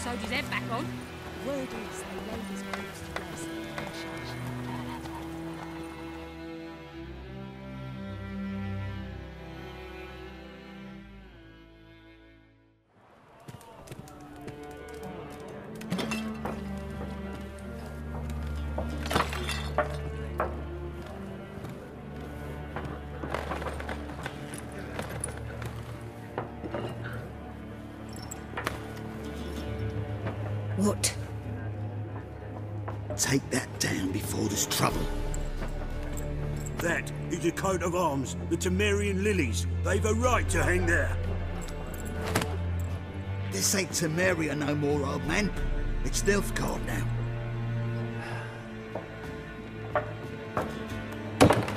sewed his head back on. Word is they laid his corpse to rest in church. What? Take that down before there's trouble. That is a coat of arms, the Temerian lilies. They've a right to hang there. This ain't Temeria no more, old man. It's Nilfgaard now.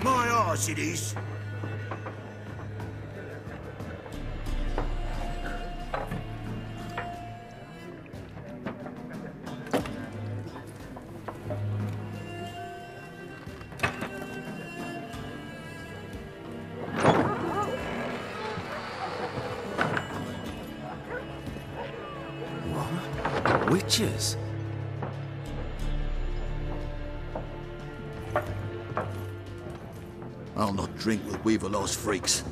My arse it is. Witches? I'll not drink with Weaverlaw's freaks.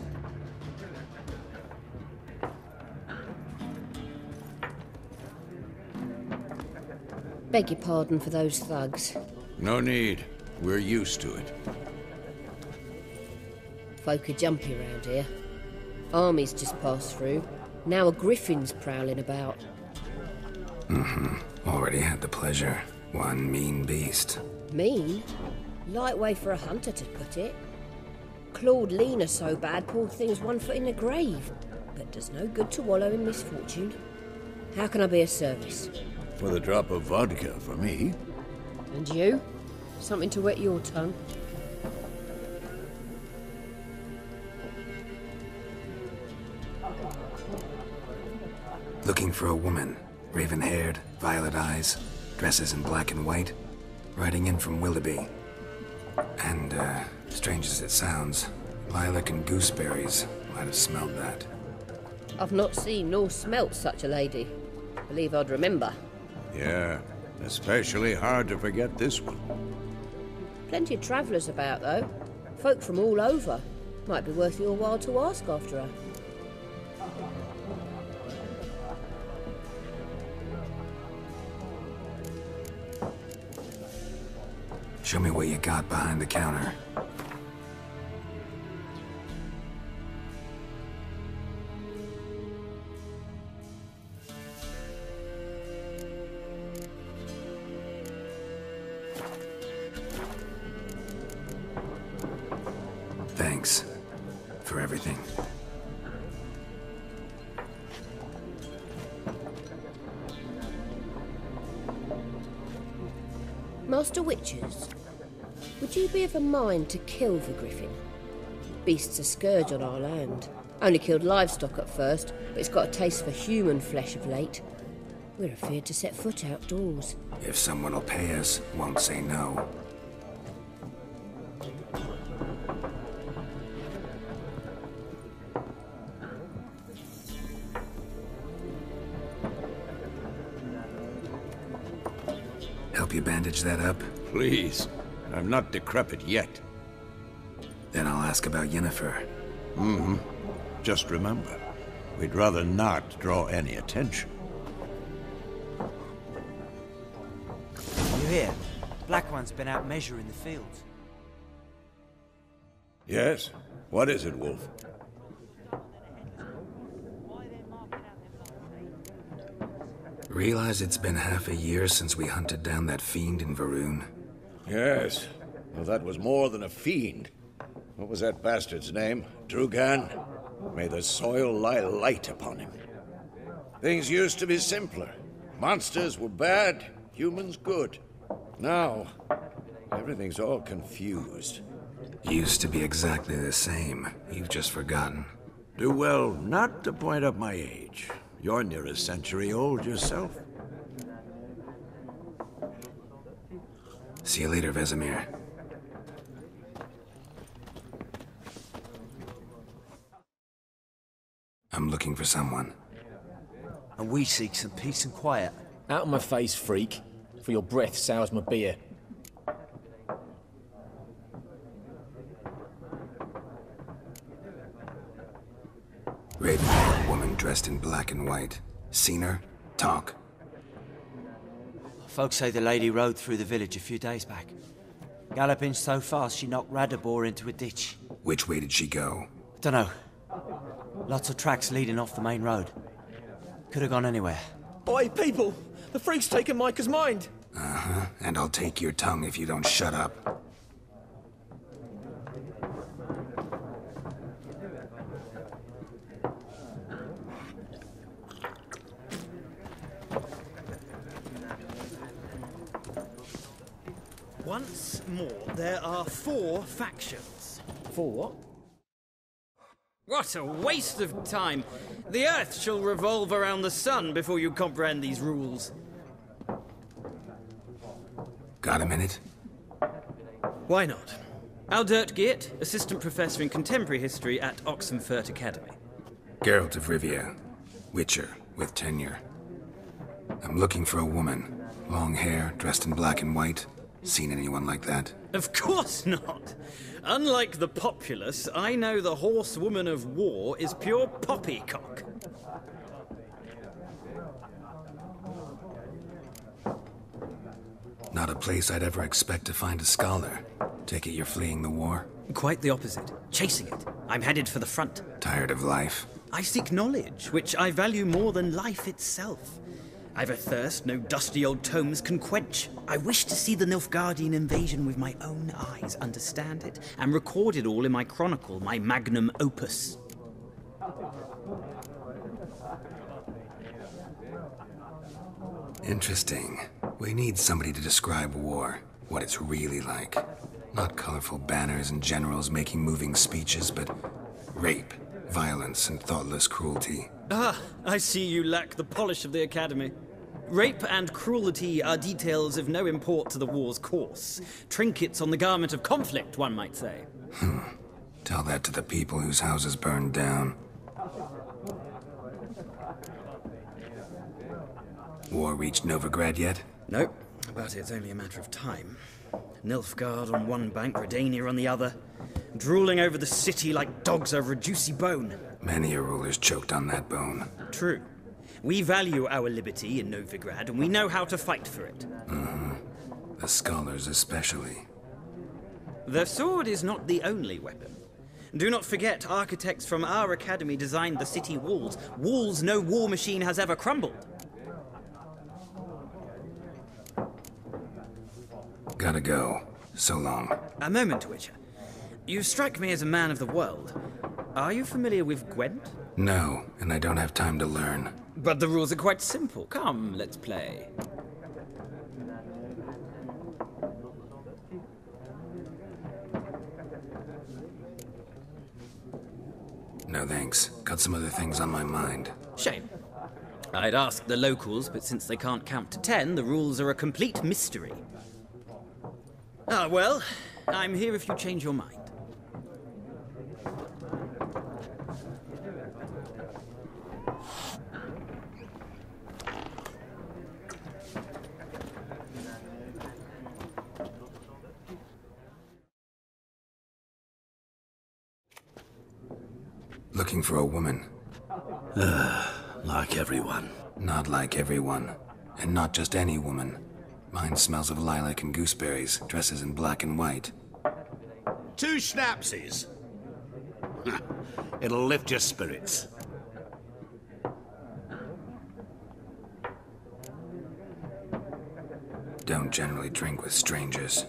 Beg your pardon for those thugs. No need. We're used to it. Folk are jumpy around here. Armies just passed through. Now a griffin's prowling about. Already had the pleasure. One mean beast. Mean? Light way for a hunter to put it. Clawed Lena so bad, poor thing's 1 foot in the grave. But does no good to wallow in misfortune. How can I be of service? For the drop of vodka for me. And you? Something to wet your tongue? Looking for a woman. Raven-haired, violet eyes, dresses in black and white. Riding in from Willoughby. And, strange as it sounds, lilac and gooseberries might have smelled that. I've not seen nor smelt such a lady. Believe I'd remember. Yeah, especially hard to forget this one. Plenty of travellers about, though. Folk from all over. Might be worth your while to ask after her. Show me what you got behind the counter. Thanks for everything. Master Witchers, would you be of a mind to kill the griffin? Beast's a scourge on our land. Only killed livestock at first, but it's got a taste for human flesh of late. We're afeard to set foot outdoors. If someone will pay us, won't say no. Help you bandage that up? Please. I'm not decrepit yet. Then I'll ask about Yennefer. Just remember, we'd rather not draw any attention. You hear? Black One's been out measuring the fields. Yes? What is it, Wolf? Realize it's been half a year since we hunted down that fiend in Varun? Yes. Well, that was more than a fiend. What was that bastard's name? Drugan? May the soil lie light upon him. Things used to be simpler. Monsters were bad, humans good. Now, everything's all confused. Used to be exactly the same. You've just forgotten. Do well not to point up my age. You're near a century old yourself. See you later, Vesemir. I'm looking for someone. And we seek some peace and quiet. Out of my face, freak, for your breath sours my beer. Raven-haired woman dressed in black and white. Seen her? Talk. Folks say the lady rode through the village a few days back. Galloping so fast she knocked Radabor into a ditch. Which way did she go? Dunno. Lots of tracks leading off the main road. Could have gone anywhere. Oi, people! The freak's taken Micah's mind! Uh-huh, and I'll take your tongue if you don't shut up. Once more, there are 4 factions. 4 what? What a waste of time! The Earth shall revolve around the sun before you comprehend these rules. Got a minute? Why not? Aldert Geert, Assistant Professor in Contemporary History at Oxenfurt Academy. Geralt of Rivia. Witcher, with tenure. I'm looking for a woman. Long hair, dressed in black and white. Seen anyone like that? Of course not! Unlike the populace, I know the horsewoman of war is pure poppycock. Not a place I'd ever expect to find a scholar. Take it you're fleeing the war? Quite the opposite. Chasing it. I'm headed for the front. Tired of life? I seek knowledge, which I value more than life itself. I've a thirst no dusty old tomes can quench. I wish to see the Nilfgaardian invasion with my own eyes, understand it, and record it all in my chronicle, my magnum opus. Interesting. We need somebody to describe war, what it's really like. Not colorful banners and generals making moving speeches, but rape, violence, and thoughtless cruelty. Ah, I see you lack the polish of the Academy. Rape and cruelty are details of no import to the war's course. Trinkets on the garment of conflict, one might say. Tell that to the people whose houses burned down. War reached Novigrad yet? Nope, but it's only a matter of time. Nilfgaard on one bank, Redania on the other, drooling over the city like dogs over a juicy bone. Many a ruler's choked on that bone. True. We value our liberty in Novigrad, and we know how to fight for it. The scholars especially. The sword is not the only weapon. Do not forget, architects from our academy designed the city walls. Walls no war machine has ever crumbled. Gotta go. So long. A moment, Witcher. You strike me as a man of the world. Are you familiar with Gwent? No, and I don't have time to learn. But the rules are quite simple. Come, let's play. No thanks. Got some other things on my mind. Shame. I'd ask the locals, but since they can't count to 10, the rules are a complete mystery. Ah, well, I'm here if you change your mind. Looking for a woman. Like everyone. Not like everyone. And not just any woman. Mine smells of lilac and gooseberries, dresses in black and white. 2 schnapsies. It'll lift your spirits. Don't generally drink with strangers.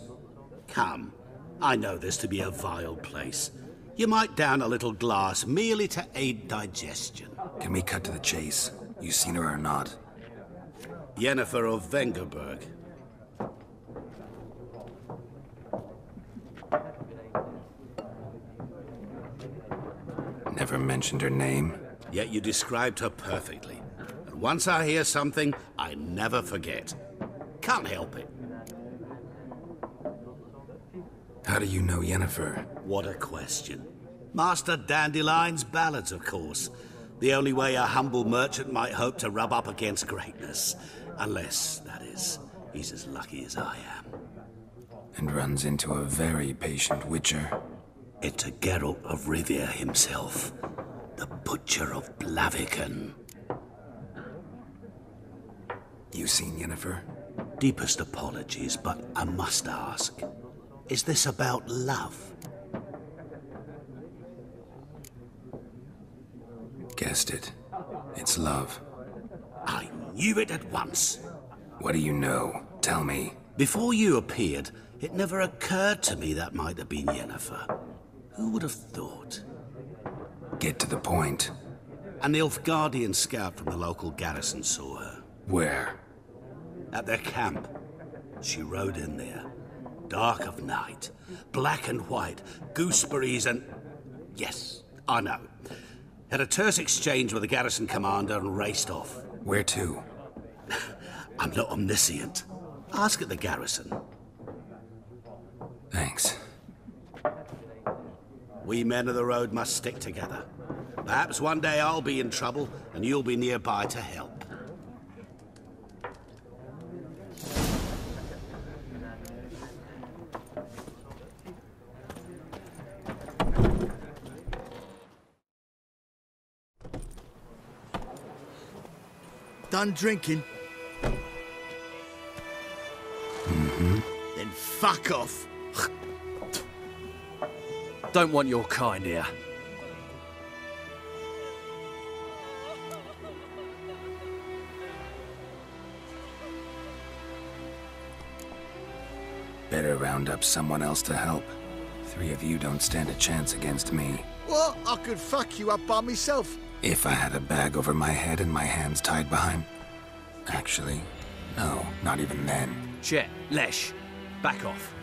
Come, I know this to be a vile place. You might down a little glass merely to aid digestion. Can we cut to the chase? You seen her or not? Yennefer of Vengerberg. Never mentioned her name. Yet you described her perfectly. And once I hear something, I never forget. Can't help it. How do you know Yennefer? What a question. Master Dandelion's ballads, of course. The only way a humble merchant might hope to rub up against greatness. Unless, that is, he's as lucky as I am. And runs into a very patient witcher. Into Geralt of Rivia himself, the Butcher of Blaviken. You seen Yennefer? Deepest apologies, but I must ask, is this about love? Guessed it. It's love. I knew it at once. What do you know? Tell me. Before you appeared, it never occurred to me that might have been Yennefer. Who would have thought? Get to the point. An Nilfgaardian scout from the local garrison saw her. Where? At their camp. She rode in there. Dark of night. Black and white. Gooseberries and... Yes, I know. Had a terse exchange with the garrison commander and raced off. Where to? I'm not omniscient. Ask at the garrison. Thanks. We men of the road must stick together. Perhaps one day I'll be in trouble and you'll be nearby to help. Done drinking? Mm-hmm. Then fuck off. Don't want your kind here. Better round up someone else to help. 3 of you don't stand a chance against me. What? I could fuck you up by myself. If I had a bag over my head and my hands tied behind... Actually, no, not even then. Chet, Lesh, back off.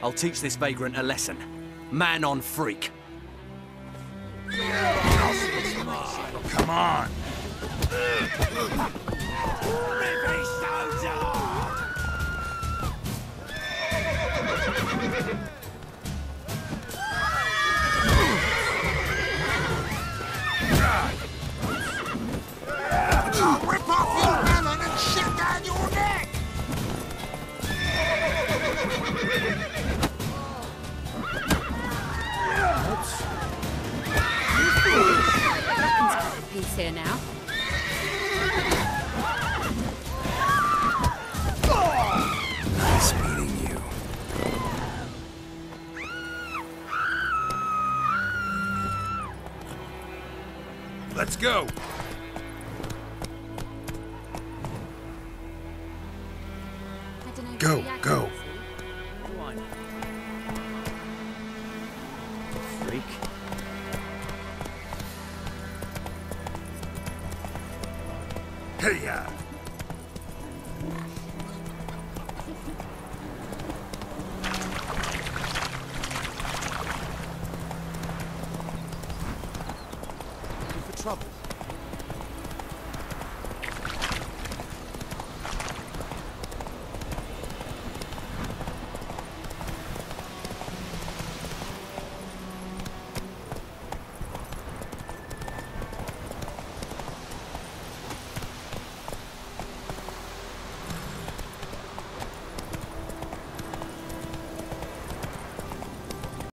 I'll teach this vagrant a lesson. Man on freak. Come on. Rip off your melon and shit down your neck! Peace here now. Nice meeting you. Let's go. Go, go. Freak. Hey-ya. For trouble.